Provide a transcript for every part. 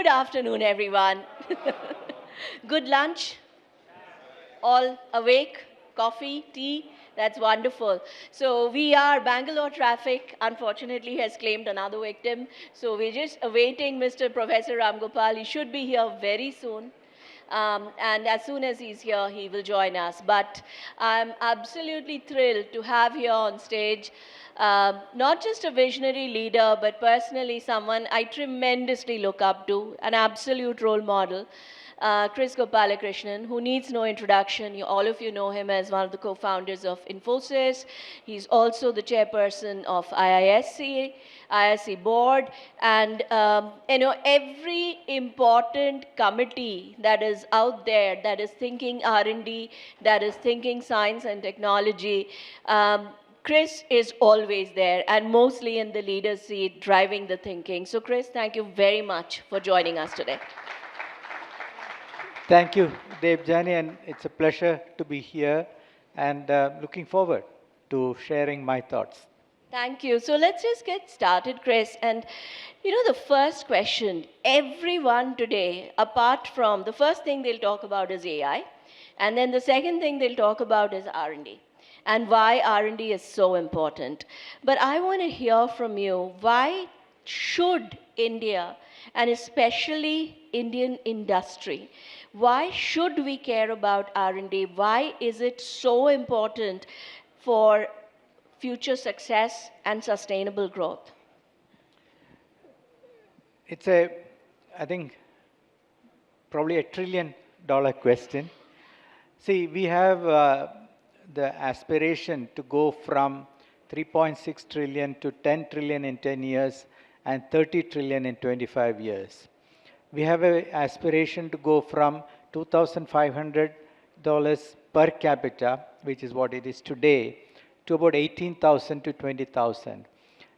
Good afternoon, everyone. Good lunch? All awake? Coffee? Tea? That's wonderful. So we are, Bangalore traffic, unfortunately, has claimed another victim. So we're just awaiting Mr. Professor Ramgopal. He should be here very soon. And as soon as he's here, he will join us. But I'm absolutely thrilled to have here on stage not just a visionary leader, but personally someone I tremendously look up to, an absolute role model. Kris Gopalakrishnan, who needs no introduction. All of you know him as one of the co-founders of Infosys. He's also the chairperson of IISc board, and every important committee that is out there, that is thinking R&D, that is thinking science and technology. Kris is always there, and mostly in the leader's seat, driving the thinking. So Kris, thank you very much for joining us today. Thank you, Debjani, and it's a pleasure to be here and looking forward to sharing my thoughts. Thank you. So let's just get started, Kris. And the first question, everyone today, apart from, the first thing they'll talk about is AI, and then the second thing they'll talk about is R&D, and why R&D is so important. But I want to hear from you, why should India, and especially Indian industry, why should we care about R&D? Why is it so important for future success and sustainable growth? It's I think, probably $1 trillion question. See, we have the aspiration to go from 3.6 trillion to 10 trillion in 10 years and 30 trillion in 25 years. We have an aspiration to go from $2,500 per capita, which is what it is today, to about 18,000 to 20,000.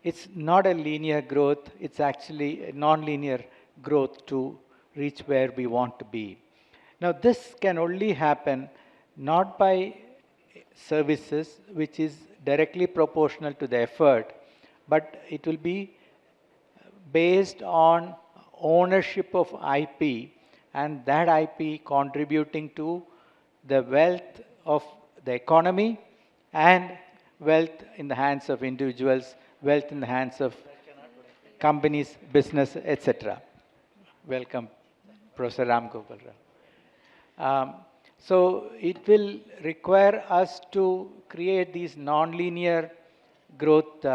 It's not a linear growth, it's actually a non-linear growth to reach where we want to be. Now, this can only happen not by services, which is directly proportional to the effort, but it will be based on ownership of IP, and that IP contributing to the wealth of the economy and wealth in the hands of individuals, wealth in the hands of companies, business, etc. Welcome, Professor Ramgopal Rao. So it will require us to create these non-linear growth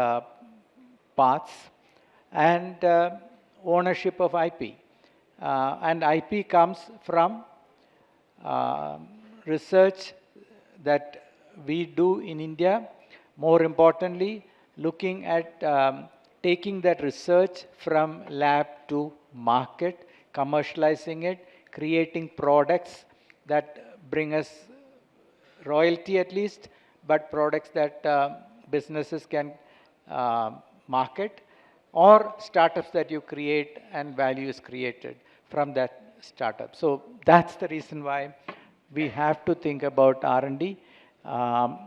paths and ownership of IP. And IP comes from research that we do in India. More importantly, looking at taking that research from lab to market, commercializing it, creating products that bring us royalty at least, but products that businesses can market, or startups that you create and value is created from that startup. So that's the reason why we have to think about R&D.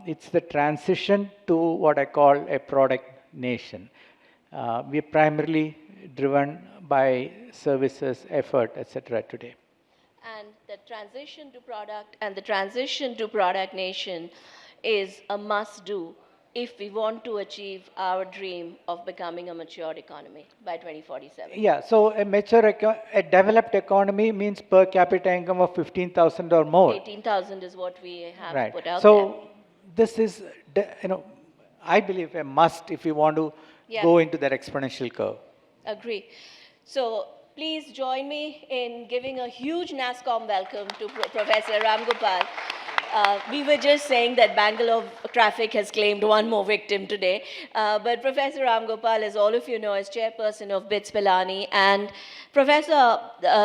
It's the transition to what I call a product nation. We're primarily driven by services, effort, etc. today. And the transition to product and the transition to product nation is a must-do if we want to achieve our dream of becoming a mature economy by 2047. Yeah, so a developed economy means per capita income of 15,000 or more. 18,000 is what we have put out there. So this is, I believe a must if you want to go into that exponential curve. Agree. So please join me in giving a huge Nasscom welcome to Professor Ramgopal. We were just saying that Bangalore traffic has claimed one more victim today. But Professor Ramgopal, as all of you know, is chairperson of BITS Pilani. And Professor,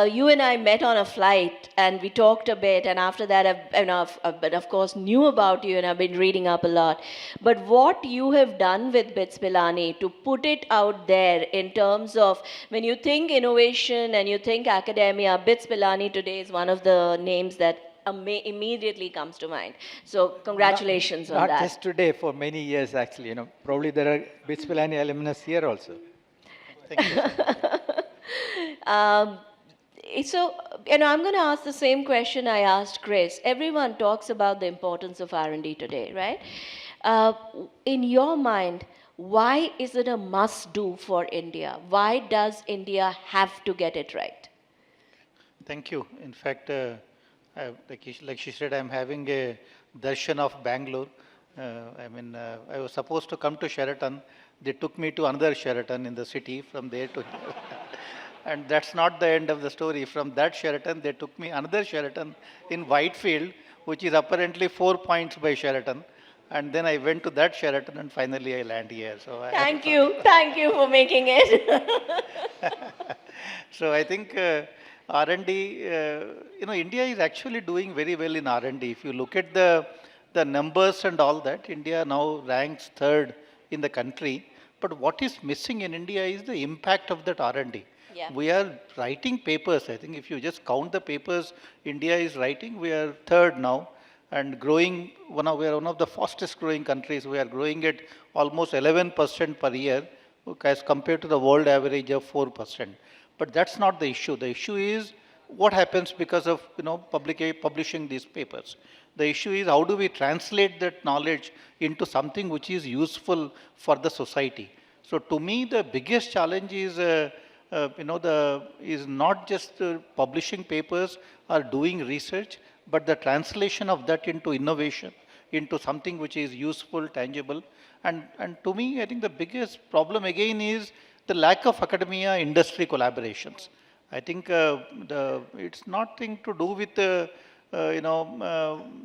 you and I met on a flight and we talked a bit. And after that, I've of course, knew about you and I've been reading up a lot. But what you have done with BITS Pilani to put it out there in terms of when you think innovation and you think academia, BITS Pilani today is one of the names that immediately comes to mind. So congratulations on that. Not just today, for many years actually. Probably there are BITS Pilani alumnus here also. Thank you. So, I'm going to ask the same question I asked Kris. Everyone talks about the importance of R&D today, right? Uh, in your mind, why is it a must-do for India? Why does India have to get it right? Thank you. In fact, like she said, I'm having a darshan of Bangalore. I was supposed to come to Sheraton. They took me to another Sheraton in the city, from there to here. And that's not the end of the story. From that Sheraton, they took me another Sheraton in Whitefield, which is apparently 4 points by Sheraton. And then I went to that Sheraton, and finally I land here. So Thank you for making it. So I think R&D, India is actually doing very well in R&D. If you look at the numbers and all that, India now ranks third in the country. But what is missing in India is the impact of that R&D. Yeah. We are writing papers. I think if you just count the papers India is writing, we are third now and growing. We are one of the fastest growing countries. We are growing at almost 11% per year as compared to the world average of 4%. But that's not the issue. The issue is what happens because of publishing these papers. The issue is how do we translate that knowledge into something which is useful for the society. So to me, the biggest challenge is is not just publishing papers or doing research, but the translation of that into innovation, into something which is useful, tangible. And to me, I think the biggest problem again is the lack of academia industry collaborations. I think it's nothing to do with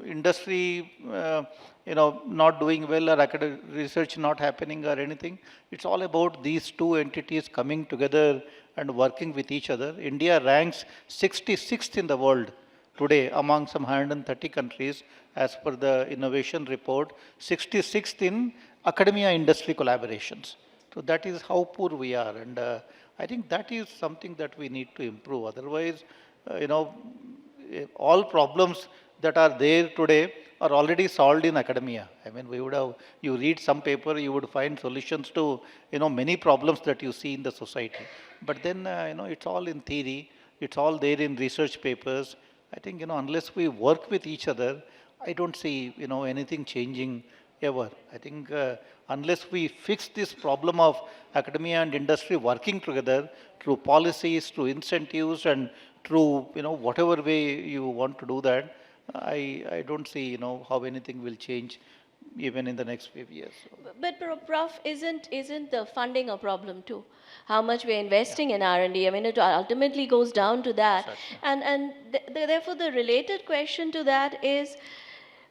industry not doing well or academic research not happening or anything. It's all about these two entities coming together and working with each other. India ranks 66th in the world today among some 130 countries as per the innovation report, 66th in academia industry collaborations. So that is how poor we are, and I think that is something that we need to improve. Otherwise, all problems that are there today are already solved in academia. I mean, you read some paper, you would find solutions to, many problems that you see in the society. But then, it's all in theory, it's all there in research papers. I think, unless we work with each other, I don't see, anything changing ever. I think unless we fix this problem of academia and industry working together through policies, through incentives, and through whatever way you want to do that, I don't see how anything will change even in the next few years. But Prof, isn't the funding a problem too? How much we're investing in R&D? I mean, it ultimately goes down to that. Exactly. And therefore, the related question to that is,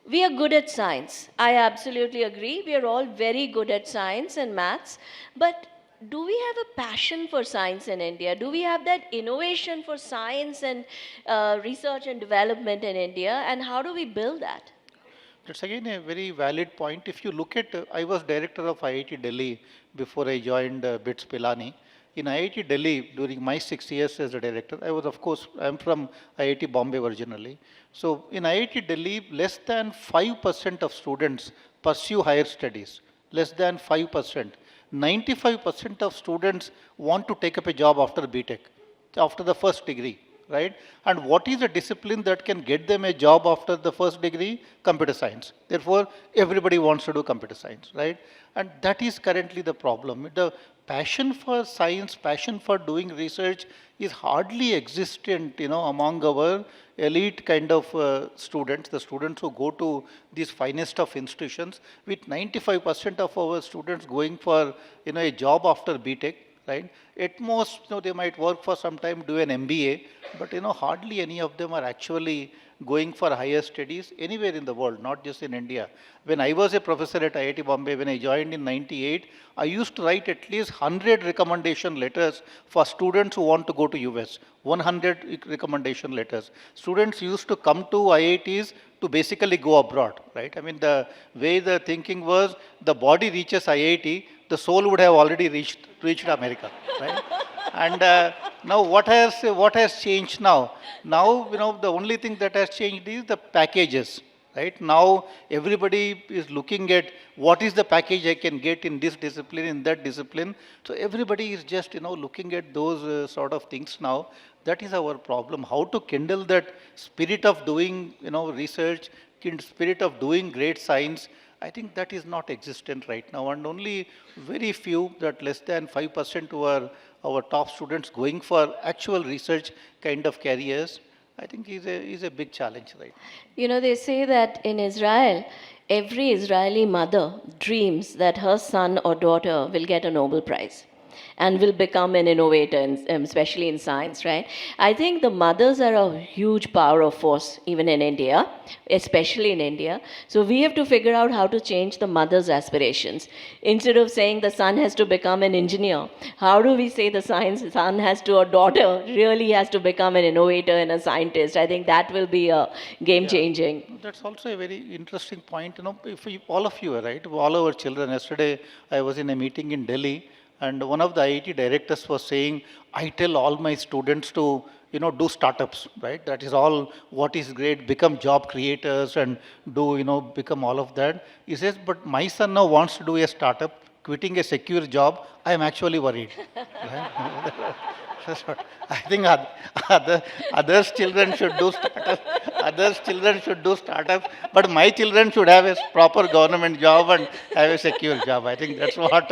we are good at science. I absolutely agree. We are all very good at science and maths. But do we have a passion for science in India? Do we have that innovation for science and research and development in India? And how do we build that? That's again a very valid point. If you look at, I was director of IIT Delhi before I joined BITS Pilani. In IIT Delhi, during my 6 years as a director, I'm from IIT Bombay originally. So in IIT Delhi, less than 5% of students pursue higher studies. Less than 5%. 95% of students want to take up a job after BTech, after the first degree, right? And what is a discipline that can get them a job after the first degree? Computer science. Therefore, everybody wants to do computer science, right? And that is currently the problem. The passion for science, passion for doing research is hardly existent, among our elite kind of students, the students who go to these finest of institutions, with 95% of our students going for, a job after BTech, right? At most, they might work for some time, do an MBA, but, hardly any of them are actually going for higher studies anywhere in the world, not just in India. When I was a professor at IIT Bombay, when I joined in 98, I used to write at least 100 recommendation letters for students who want to go to US. 100 recommendation letters. Students used to come to IITs to basically go abroad, right? I mean, the way the thinking was, the body reaches IIT, the soul would have already reached America, right? And now what has changed now? Now, the only thing that has changed is the packages. right? Now, everybody is looking at what is the package I can get in this discipline, in that discipline. So everybody is just, looking at those sort of things now. That is our problem. How to kindle that spirit of doing, research, spirit of doing great science. I think that is not existent right now, and only very few, that less than 5% who are our top students going for actual research kind of careers, I think is a big challenge, right? You know, they say that in Israel, every Israeli mother dreams that her son or daughter will get a Nobel Prize and will become an innovator, especially in science, right? I think the mothers are a huge power of force, even in India, especially in India. So we have to figure out how to change the mother's aspirations. Instead of saying the son has to become an engineer, how do we say the son has to, or daughter really has to become an innovator and a scientist? I think that will be a game changing. That's also a very interesting point. If all of you are right, all our children. Yesterday, I was in a meeting in Delhi, and one of the IIT directors was saying, I tell all my students to, do startups, right? That is all what is great, become job creators and do, become all of that. He says, but my son now wants to do a startup, quitting a secure job. I am actually worried. Right? I think others children should do startups. Others children should do startups, but my children should have a proper government job and have a secure job. I think that's what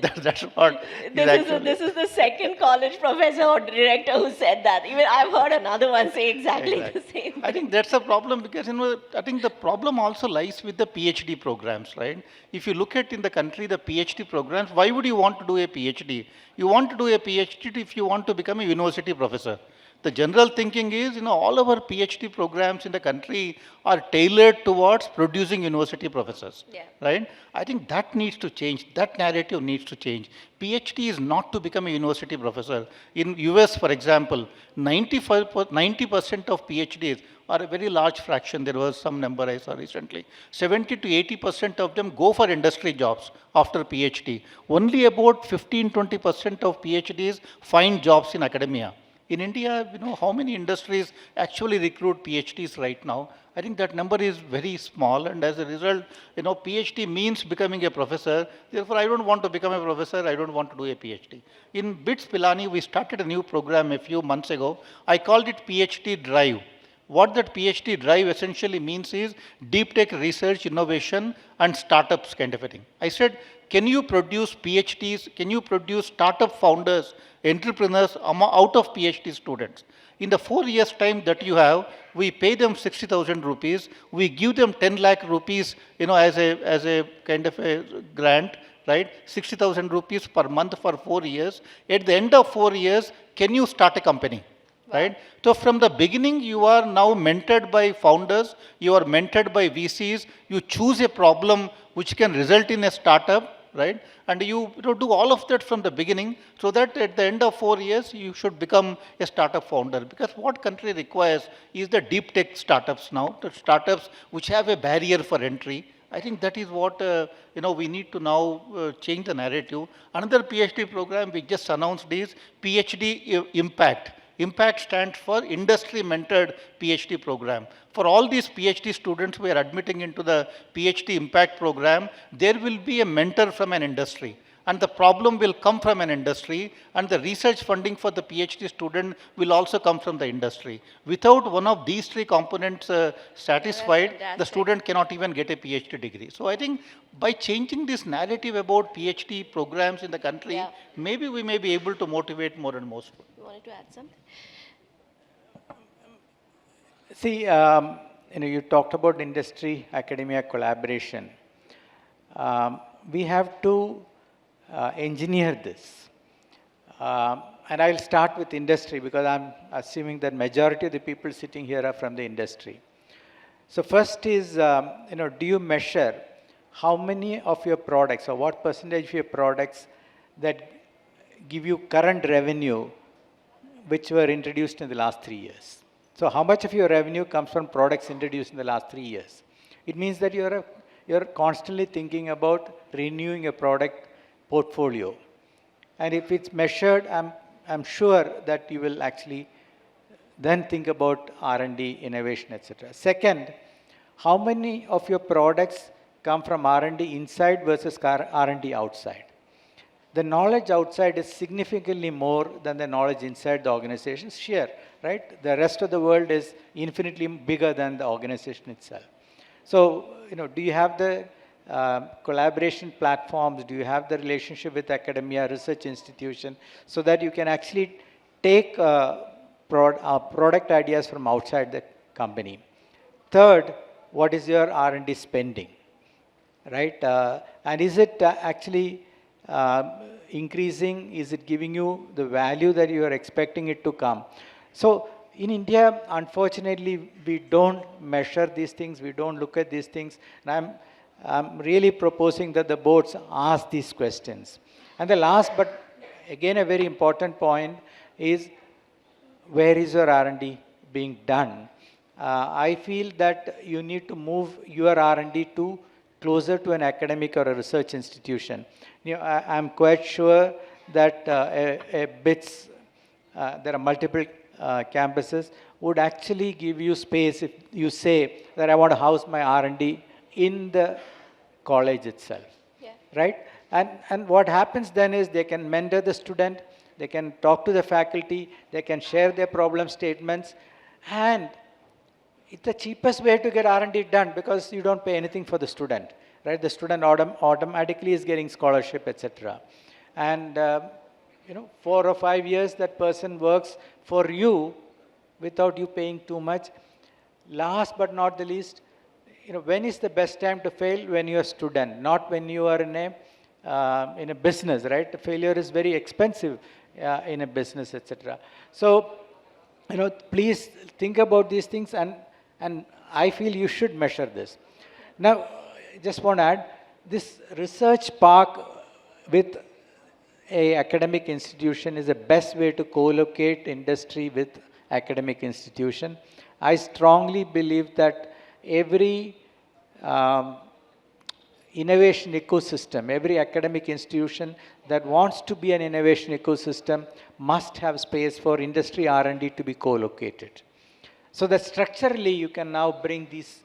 that's what This is the second college professor or director who said that. Even I've heard another one say exactly the same thing. I think that's a problem because I think the problem also lies with the PhD programs, right? If you look at in the country the PhD programs, why would you want to do a PhD? You want to do a PhD if you want to become a university professor. The general thinking is, all of our PhD programs in the country are tailored towards producing university professors, right? I think that needs to change. That narrative needs to change. PhD is not to become a university professor. In US, for example, 90% of PhDs are a very large fraction. There was some number I saw recently. 70 to 80% of them go for industry jobs after PhD. Only about 15-20% of PhDs find jobs in academia. In India, how many industries actually recruit PhDs right now? I think that number is very small, and as a result, PhD means becoming a professor. Therefore, I don't want to become a professor. I don't want to do a PhD. In BITS Pilani, we started a new program a few months ago. I called it PhD Drive. What that PhD Drive essentially means is deep tech research, innovation, and startups kind of a thing. I said, can you produce PhDs? Can you produce startup founders, entrepreneurs out of PhD students? In the 4 years' time that you have, we pay them 60,000 rupees. We give them 10 lakh rupees, as a kind of a grant, right? 60,000 rupees per month for 4 years. At the end of 4 years, can you start a company? Right? So from the beginning, you are now mentored by founders, you are mentored by VCs, you choose a problem which can result in a startup, right? And you do all of that from the beginning so that at the end of 4 years, you should become a startup founder. Because what country requires is the deep tech startups now, the startups which have a barrier for entry. I think that is what we need to now change the narrative. Another PhD program we just announced is PhD Impact. Impact stands for Industry Mentored PhD Program. For all these PhD students who are admitting into the PhD Impact Program, there will be a mentor from an industry. And the problem will come from an industry, and the research funding for the PhD student will also come from the industry. Without one of these three components satisfied, the student cannot even get a PhD degree. So I think by changing this narrative about PhD programs in the country, maybe we may be able to motivate more and more students. You wanted to add something? See, you talked about industry academia collaboration. We have to engineer this. And I'll start with industry because I'm assuming that majority of the people sitting here are from the industry. So first is, do you measure how many of your products or what percentage of your products that give you current revenue which were introduced in the last 3 years? So how much of your revenue comes from products introduced in the last 3 years? It means that you're constantly thinking about renewing a product portfolio. And if it's measured, I'm sure that you will actually then think about R&D, innovation, etc. Second, how many of your products come from R&D inside versus R&D outside? The knowledge outside is significantly more than the knowledge inside the organization's share, right? The rest of the world is infinitely bigger than the organization itself. So, do you have the collaboration platforms? Do you have the relationship with academia, research institution, so that you can actually take product ideas from outside the company? Third, what is your R&D spending, right? And is it actually increasing? Is it giving you the value that you are expecting it to come? So in India, unfortunately, we don't measure these things. We don't look at these things. And I'm really proposing that the boards ask these questions. And the last, but again, a very important point is, where is your R&D being done? I feel that you need to move your R&D to closer to an academic or a research institution. I'm quite sure that a BITS, there are multiple campuses, would actually give you space if you say that I want to house my R&D in the college itself, right? And what happens then is they can mentor the student, they can talk to the faculty, they can share their problem statements, and it's the cheapest way to get R&D done because you don't pay anything for the student, right? The student automatically is getting scholarship, etc. And 4 or 5 years that person works for you without you paying too much. Last but not the least, when is the best time to fail? When you're a student, not when you are in a business, right? The failure is very expensive in a business, etc. So, please think about these things, and I feel you should measure this. Now, just want to add, this research park with a academic institution is the best way to co-locate industry with academic institution. I strongly believe that every innovation ecosystem, every academic institution that wants to be an innovation ecosystem must have space for industry R&D to be co-located. So that structurally you can now bring these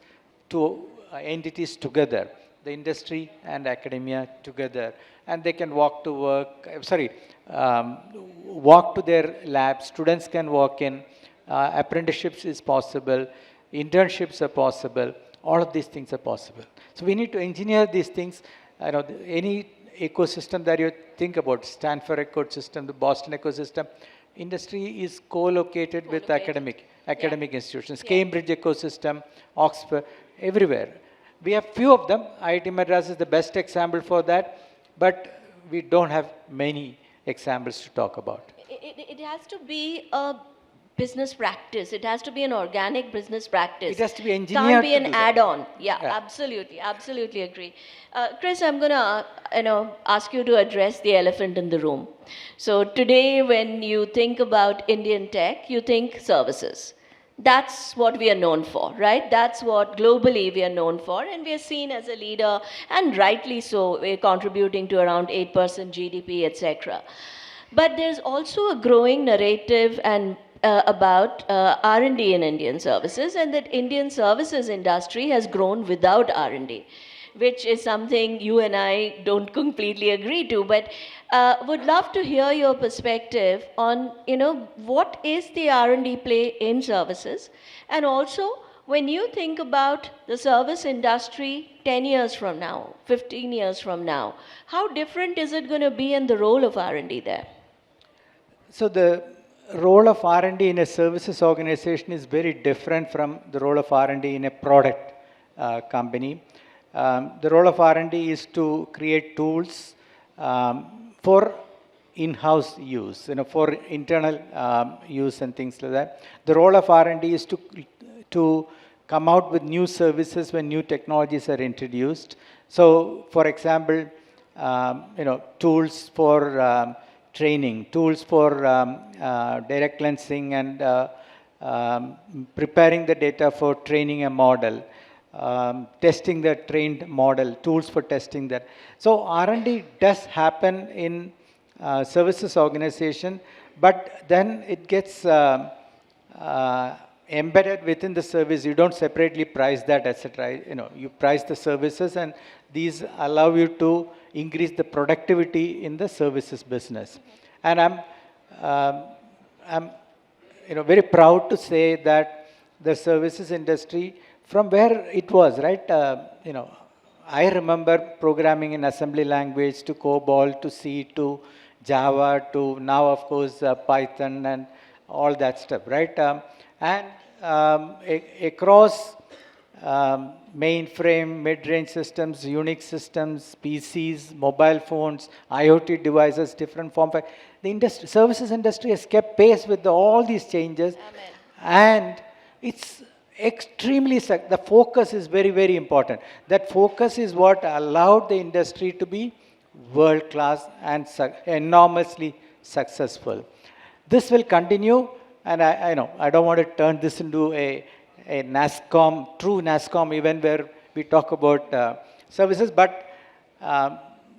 two entities together, the industry and academia together, and they can walk to their labs, students can walk in, apprenticeships is possible, internships are possible, all of these things are possible. So we need to engineer these things. Any ecosystem that you think about, Stanford ecosystem, the Boston ecosystem, industry is co-located with academic institutions. Cambridge ecosystem, Oxford, everywhere. We have few of them. IIT Madras is the best example for that, but we don't have many examples to talk about. It has to be a business practice. It has to be an organic business practice. It has to be engineered. Can't be an add-on. Yeah, absolutely agree. Kris, I'm going to ask you to address the elephant in the room. So today, when you think about Indian tech, you think services. That's what we are known for, right? That's what globally we are known for, and we are seen as a leader, and rightly so. We're contributing to around 8% GDP, etc. But there's also a growing narrative and about R&D in Indian services, and that Indian services industry has grown without R&D, which is something you and I don't completely agree to, but would love to hear your perspective on, what is the R&D play in services, and also when you think about the service industry 10 years from now, 15 years from now, how different is it going to be in the role of R&D there? So the role of R&D in a services organization is very different from the role of R&D in a product company. The role of R&D is to create tools for in-house use, for internal use and things like that. The role of R&D is to come out with new services when new technologies are introduced. So, for example, tools for training, tools for direct cleansing and preparing the data for training a model, testing the trained model, tools for testing that. So R&D does happen in services organization, but then it gets embedded within the service. You don't separately price that, etc. You know, you price the services, and these allow you to increase the productivity in the services business. And I'm very proud to say that the services industry, from where it was, right? I remember programming in assembly language to COBOL to C to Java to now, of course, Python and all that stuff, right? Across mainframe, mid-range systems, Unix systems, PCs, mobile phones, IoT devices, different form factors. The industry, services industry has kept pace with all these changes. Amen. And it's extremely, the focus is very, very important. That focus is what allowed the industry to be world-class and enormously successful. This will continue, and I know, I don't want to turn this into a Nasscom, true Nasscom event where we talk about services, but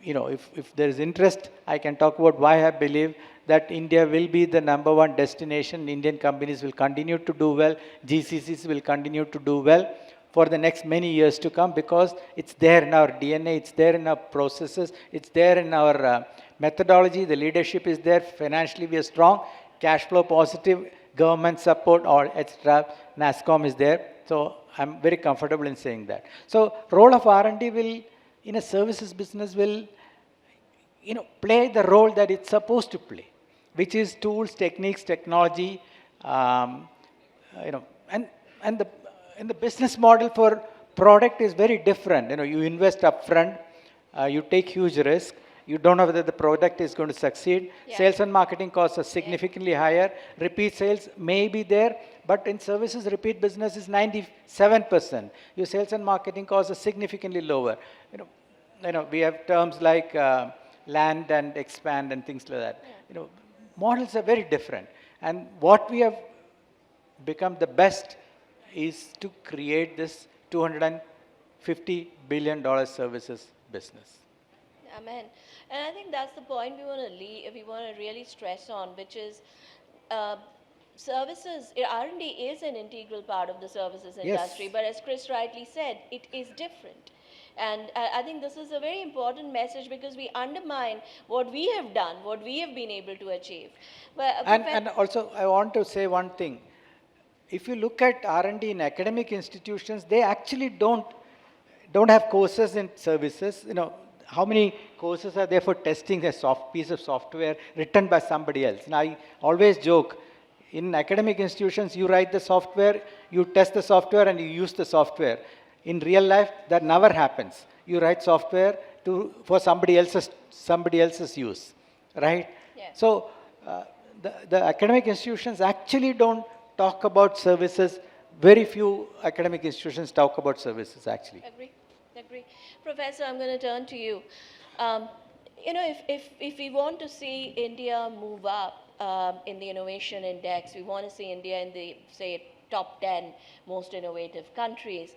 if there is interest, I can talk about why I believe that India will be the #1 destination. Indian companies will continue to do well. GCCs will continue to do well for the next many years to come, because it's there in our DNA, it's there in our processes, it's there in our methodology. The leadership is there. Financially, we are strong. Cash flow positive, government support, or etc. Nasscom is there. So I'm very comfortable in saying that. So role of R&D will, in a services business, will play the role that it's supposed to play, which is tools, techniques, technology, and the business model for product is very different. You invest upfront, you take huge risk. You don't know whether the product is going to succeed. Yeah. Sales and marketing costs are significantly higher. Repeat sales may be there, but in services, repeat business is 97%. Your sales and marketing costs are significantly lower. We have terms like land and expand and things like that. Yeah. Models are very different. And what we have become the best is to create this $250 billion services business. Amen. And I think that's the point we want to really stress on, which is services. R&D is an integral part of the services industry, yes. But as Kris rightly said, it is different. And I think this is a very important message, because we undermine what we have done, what we have been able to achieve. And also, I want to say one thing. If you look at R&D in academic institutions, they actually don't have courses in services. How many courses are there for testing a piece of software written by somebody else? Now, I always joke, in academic institutions, you write the software, you test the software, and you use the software. In real life, that never happens. You write software for somebody else's use, right? Yeah. So the academic institutions actually don't talk about services. Very few academic institutions talk about services, actually. Agree. Professor, I'm going to turn to you. If we want to see India move up in the innovation index, we want to see India in the, say, top 10 most innovative countries.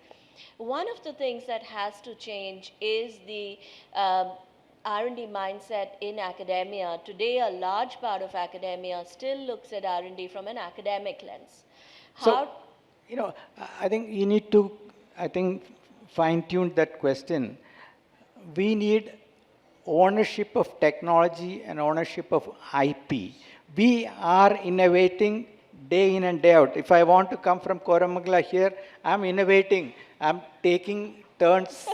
One of the things that has to change is the R&D mindset in academia. Today, a large part of academia still looks at R&D from an academic lens. I think you need to, fine-tune that question. We need ownership of technology and ownership of IP. We are innovating day in and day out. If I want to come from Koramangala here, I'm innovating. I'm taking turns.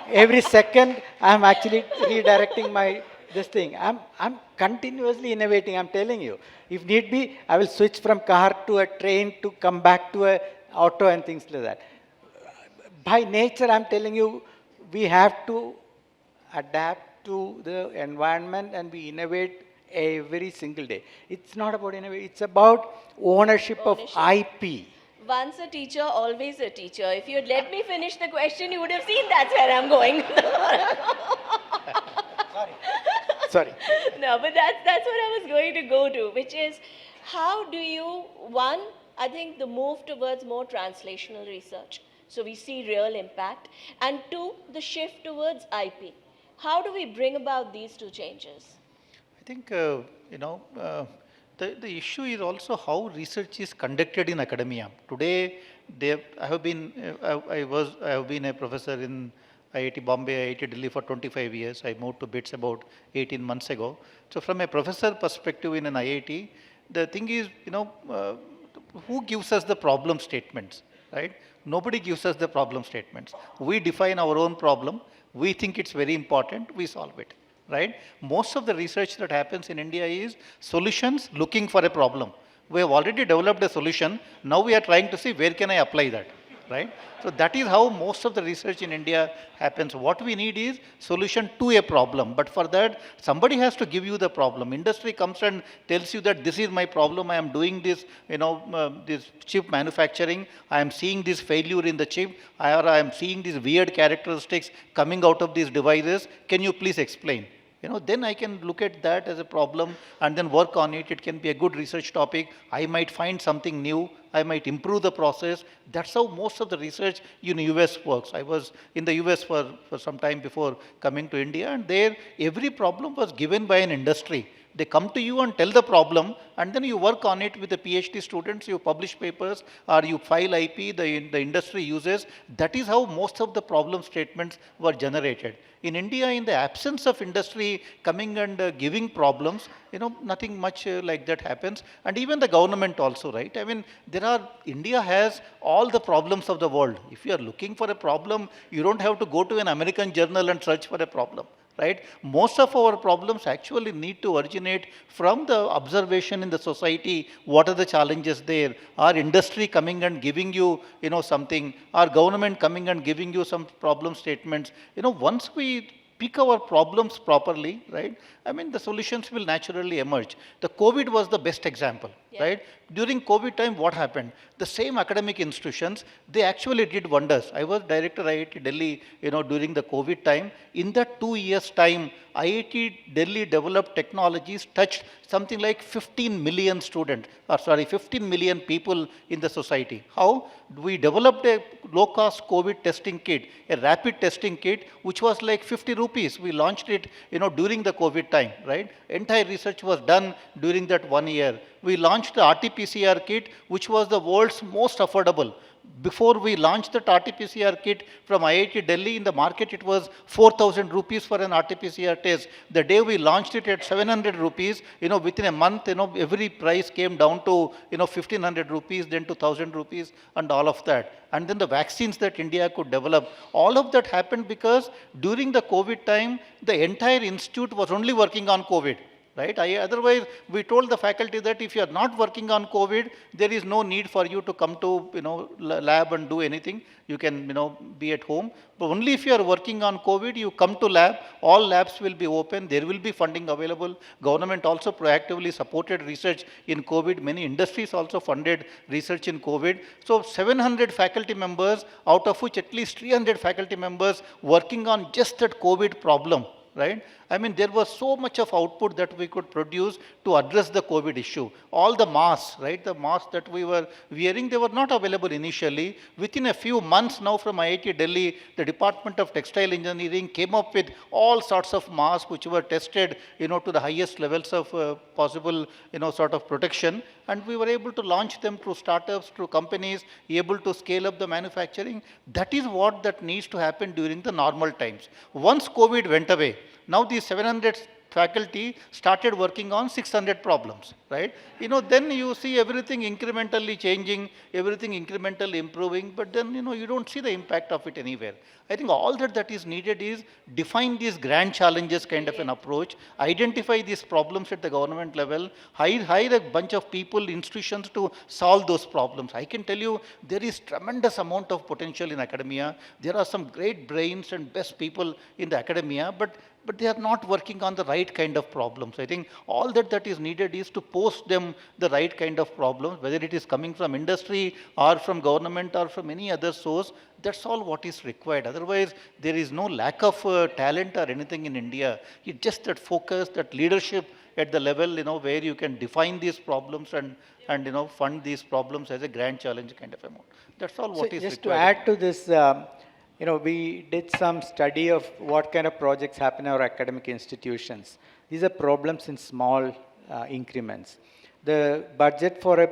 Every second, I'm actually redirecting this thing. I'm continuously innovating, I'm telling you. If need be, I will switch from car to a train to come back to an auto and things like that. By nature, I'm telling you, we have to adapt to the environment, and we innovate every single day. It's not about innovation, it's about ownership of IP. Once a teacher, always a teacher. If you had let me finish the question, you would have seen that's where I'm going. Sorry. No, but that's what I was going to go to, which is how do you, one, I think the move towards more translational research, so we see real impact, and two, the shift towards IP. How do we bring about these two changes? I think, The issue is also how research is conducted in academia. Today, I have been, I have been a professor in IIT Bombay, IIT Delhi for 25 years. I moved to BITS about 18 months ago. So from a professor perspective in an IIT, the thing is, who gives us the problem statements, right? Nobody gives us the problem statements. We define our own problem. We think it's very important. We solve it, right? Most of the research that happens in India is solutions looking for a problem. We have already developed a solution. Now we are trying to see where can I apply that, right? So that is how most of the research in India happens. What we need is solution to a problem. But for that, somebody has to give you the problem. Industry comes and tells you that this is my problem. I am doing this, this chip manufacturing. I am seeing this failure in the chip. Or I am seeing these weird characteristics coming out of these devices. Can you please explain? Then I can look at that as a problem and then work on it. It can be a good research topic. I might find something new. I might improve the process. That's how most of the research in the US works. I was in the US for some time before coming to India, and there every problem was given by an industry. They come to you and tell the problem, and then you work on it with the PhD students, you publish papers, or you file IP, the industry uses. That is how most of the problem statements were generated. In India, in the absence of industry coming and giving problems, nothing much like that happens. And even the government also, right? I mean, India has all the problems of the world. If you are looking for a problem, you don't have to go to an American journal and search for a problem. Right? Most of our problems actually need to originate from the observation in the society. What are the challenges there? Our industry coming and giving you, something. Our government coming and giving you some problem statements. Once we pick our problems properly, right? I mean, the solutions will naturally emerge. The COVID was the best example, right? During COVID time, what happened? The same academic institutions, they actually did wonders. I was director IIT Delhi, during the COVID time. In that 2 years' time, IIT Delhi developed technologies, touched something like 15 million students, 15 million people in the society. How? We developed a low-cost COVID testing kit, a rapid testing kit, which was like 50 rupees. We launched it, during the COVID time, right? Entire research was done during that 1 year. We launched the RT-PCR kit, which was the world's most affordable. Before we launched the RT-PCR kit from IIT Delhi, in the market it was 4,000 rupees for an RT-PCR test. The day we launched it at 700 rupees, within a month, every price came down to, 1,500 rupees, then to 1,000 rupees and all of that. And then the vaccines that India could develop, all of that happened because during the COVID time, the entire institute was only working on COVID. Right? Otherwise, we told the faculty that if you are not working on COVID, there is no need for you to come to, lab and do anything. You can, be at home. But only if you are working on COVID, you come to lab. All labs will be open. There will be funding available. Government also proactively supported research in COVID. Many industries also funded research in COVID. So 700 faculty members, out of which at least 300 faculty members working on just that COVID problem. Right? I mean, there was so much of output that we could produce to address the COVID issue. All the masks, right? The masks that we were wearing, they were not available initially. Within a few months now from IIT Delhi, the Department of Textile Engineering came up with all sorts of masks which were tested, to the highest levels of possible, sort of protection. And we were able to launch them through startups, through companies, able to scale up the manufacturing. That is what that needs to happen during the normal times. Once COVID went away, now these 700 faculty started working on 600 problems, right? Then you see everything incrementally changing, everything incrementally improving, but then, you don't see the impact of it anywhere. I think all that is needed is define these grand challenges kind of an approach, identify these problems at the government level, hire a bunch of people, institutions to solve those problems. I can tell you there is tremendous amount of potential in academia. There are some great brains and best people in the academia, but they are not working on the right kind of problems. I think all that is needed is to post them the right kind of problems, whether it is coming from industry or from government or from any other source. That's all what is required. Otherwise, there is no lack of talent or anything in India. It's just that focus, that leadership at the level, where you can define these problems and fund these problems as a grand challenge kind of amount. That's all what is just required. to add to this, we did some study of what kind of projects happen in our academic institutions. These are problems in small increments. the budget for a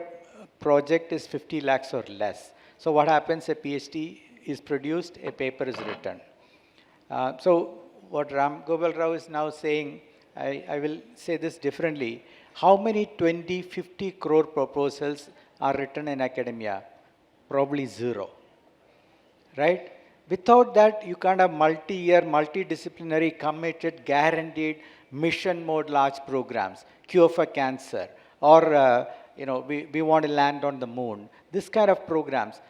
project is 50 lakhs or less. So what happens, a PhD is produced, a paper is written. So what Ramgopal Rao is now saying, I will say this differently. How many 20, 50 crore proposals are written in academia? Probably zero, right? Without that, you can't have multi-year, multidisciplinary, committed, guaranteed, mission mode large programs, cure for cancer, or we want to land on the moon. This kind of programs.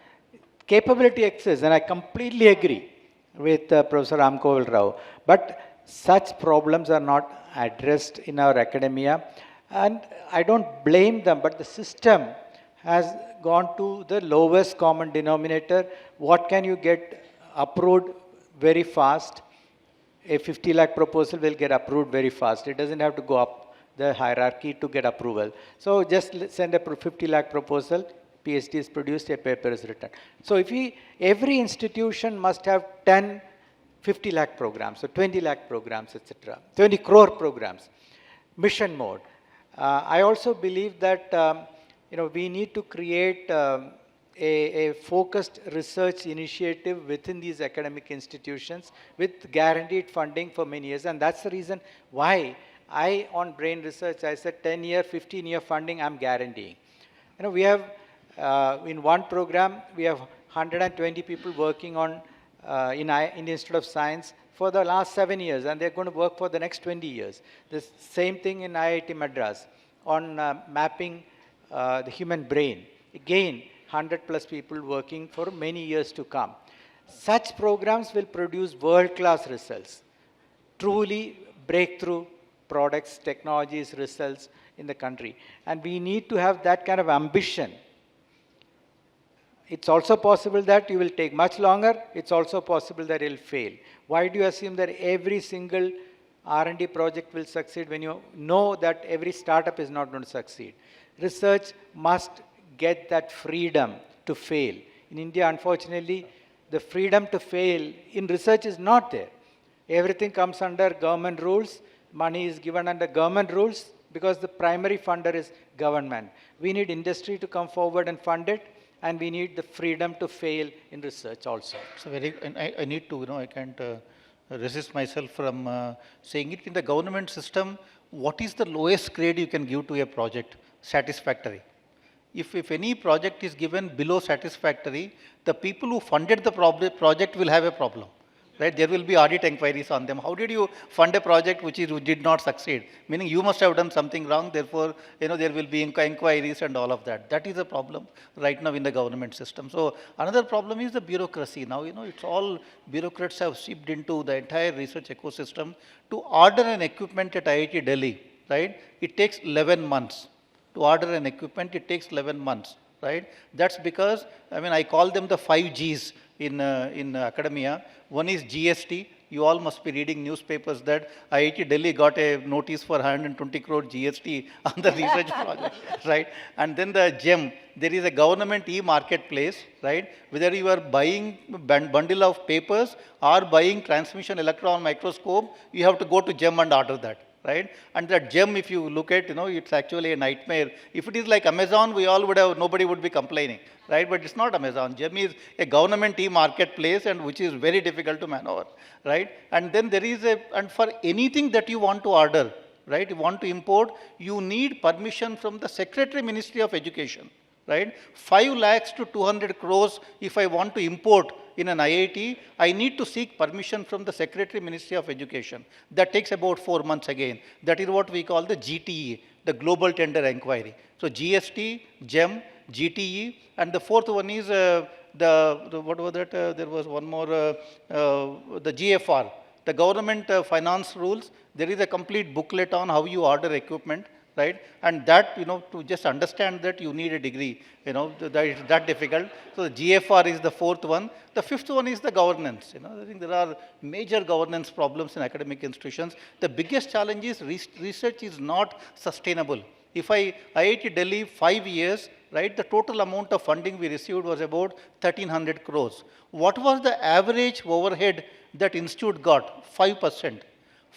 Capability exists, and I completely agree with Professor Ramgopal Rao. But such problems are not addressed in our academia. And I don't blame them, but the system has gone to the lowest common denominator. What can you get approved very fast? A 50 lakh proposal will get approved very fast. It doesn't have to go up the hierarchy to get approval. So just send a 50 lakh proposal, PhD is produced, a paper is written. So if every institution must have 10, 50 lakh programs, so 20 lakh programs, etc., 20 crore programs, mission mode. I also believe that we need to create a focused research initiative within these academic institutions with guaranteed funding for many years. And that's the reason why on brain research, I said 10-year, 15-year funding, I'm guaranteeing. We have, in one program, we have 120 people working on in the Institute of Science for the last 7 years, and they're going to work for the next 20 years. The same thing in IIT Madras on mapping the human brain. Again, 100 plus people working for many years to come. Such programs will produce world-class results, truly breakthrough products, technologies, results in the country. And we need to have that kind of ambition. It's also possible that you will take much longer. It's also possible that it will fail. Why do you assume that every single R&D project will succeed when you know that every startup is not going to succeed? Research must get that freedom to fail. In India, unfortunately, the freedom to fail in research is not there. Everything comes under government rules. Money is given under government rules because the primary funder is government. We need industry to come forward and fund it, and we need the freedom to fail in research also. So I need to, I can't resist myself from saying it. In the government system, what is the lowest grade you can give to a project? Satisfactory. If any project is given below satisfactory, the people who funded the project will have a problem. Right? There will be audit inquiries on them. How did you fund a project which did not succeed? Meaning you must have done something wrong, therefore, there will be inquiries and all of that. That is a problem right now in the government system. So another problem is the bureaucracy. Now, it's all bureaucrats have seeped into the entire research ecosystem. To order an equipment at IIT Delhi, right, it takes 11 months. To order an equipment, it takes 11 months, right? That's because, I call them the 5 Gs in academia. One is GST. You all must be reading newspapers that IIT Delhi got a notice for 120 crore GST on the research project, right? And then the GEM, there is a government e-marketplace, right? Whether you are buying a bundle of papers or buying transmission electron microscope, you have to go to GEM and order that. Right? And that GEM, if you look at, it's actually a nightmare. If it is like Amazon, nobody would be complaining, right? But it's not Amazon. GEM is a government e-marketplace and which is very difficult to maneuver, right? And then there is and for anything that you want to order, right? You want to import, you need permission from the Secretary Ministry of Education, right? 5 lakhs to 200 crores if I want to import in an IIT, I need to seek permission from the Secretary Ministry of Education. That takes about 4 months again. That is what we call the GTE, the Global Tender Inquiry. So GST, GEM, GTE, and the fourth one is what was that? There was one more, the GFR, the Government Finance Rules. There is a complete booklet on how you order equipment. Right? And that, to just understand that you need a degree, that is that difficult. So the GFR is the fourth one. The fifth one is the governance. I think there are major governance problems in academic institutions. The biggest challenge is research is not sustainable. If IIT Delhi 5 years, right, the total amount of funding we received was about 1,300 crores. What was the average overhead that institute got? 5%.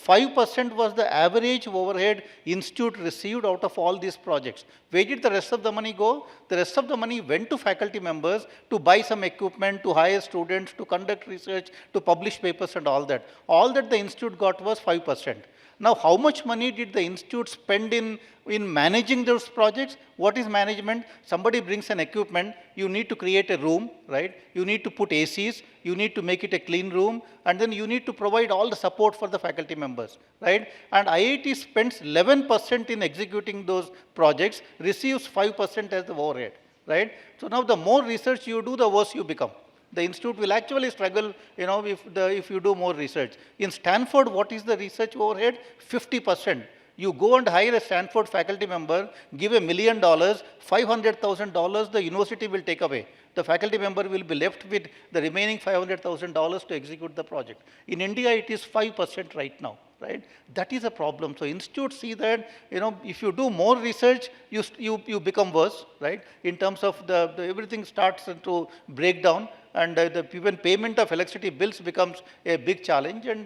5% was the average overhead institute received out of all these projects. Where did the rest of the money go? The rest of the money went to faculty members to buy some equipment, to hire students, to conduct research, to publish papers and all that. All that the institute got was 5%. Now, how much money did the institute spend in managing those projects? What is management? Somebody brings an equipment, you need to create a room, right? You need to put ACs, you need to make it a clean room, and then you need to provide all the support for the faculty members, right? And IIT spends 11% in executing those projects, receives 5% as the overhead, right? So now the more research you do, the worse you become. The institute will actually struggle, if you do more research. In Stanford, what is the research overhead? 50%. You go and hire a Stanford faculty member, give $1 million, $500,000 the university will take away. The faculty member will be left with the remaining $500,000 to execute the project. In India, it is 5% right now, right? That is a problem. So institutes see that, if you do more research, you become worse, right? In terms of the everything starts to break down. And even payment of electricity bills becomes a big challenge. And,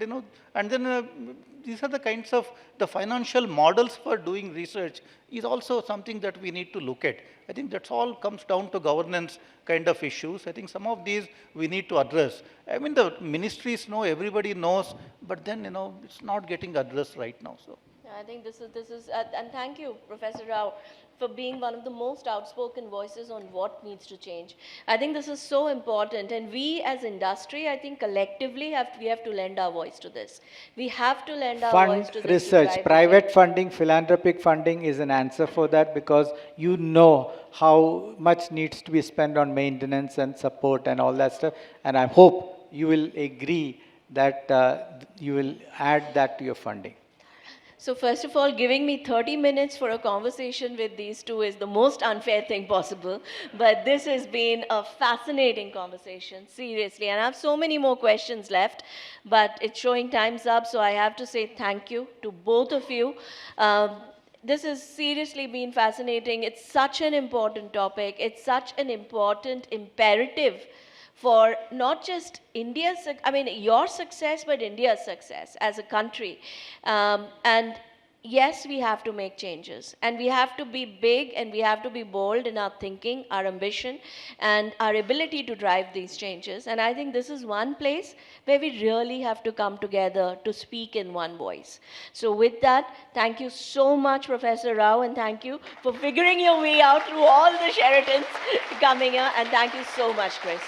these are the kinds of the financial models for doing research is also something that we need to look at. I think that's all comes down to governance kind of issues. I think some of these we need to address. I mean, the ministries know, everybody knows, but then, it's not getting addressed right now. So. I think this is, and thank you, Professor Rao, for being one of the most outspoken voices on what needs to change. I think this is so important, and we as industry, I think collectively we have to lend our voice to this. We have to lend our voice to this. Research, private funding, philanthropic funding is an answer for that, because you know how much needs to be spent on maintenance and support and all that stuff. And I hope you will agree that you will add that to your funding. So first of all, giving me 30 minutes for a conversation with these two is the most unfair thing possible. But this has been a fascinating conversation, seriously. And I have so many more questions left, but it's showing time's up, so I have to say thank you to both of you. This has seriously been fascinating. It's such an important topic. It's such an important imperative for not just your success, but India's success as a country. And yes, we have to make changes, and we have to be big, and we have to be bold in our thinking, our ambition, and our ability to drive these changes. And I think this is one place where we really have to come together to speak in one voice. So with that, thank you so much, Professor Rao, and thank you for figuring your way out through all the Sheratons coming here, and thank you so much, Kris.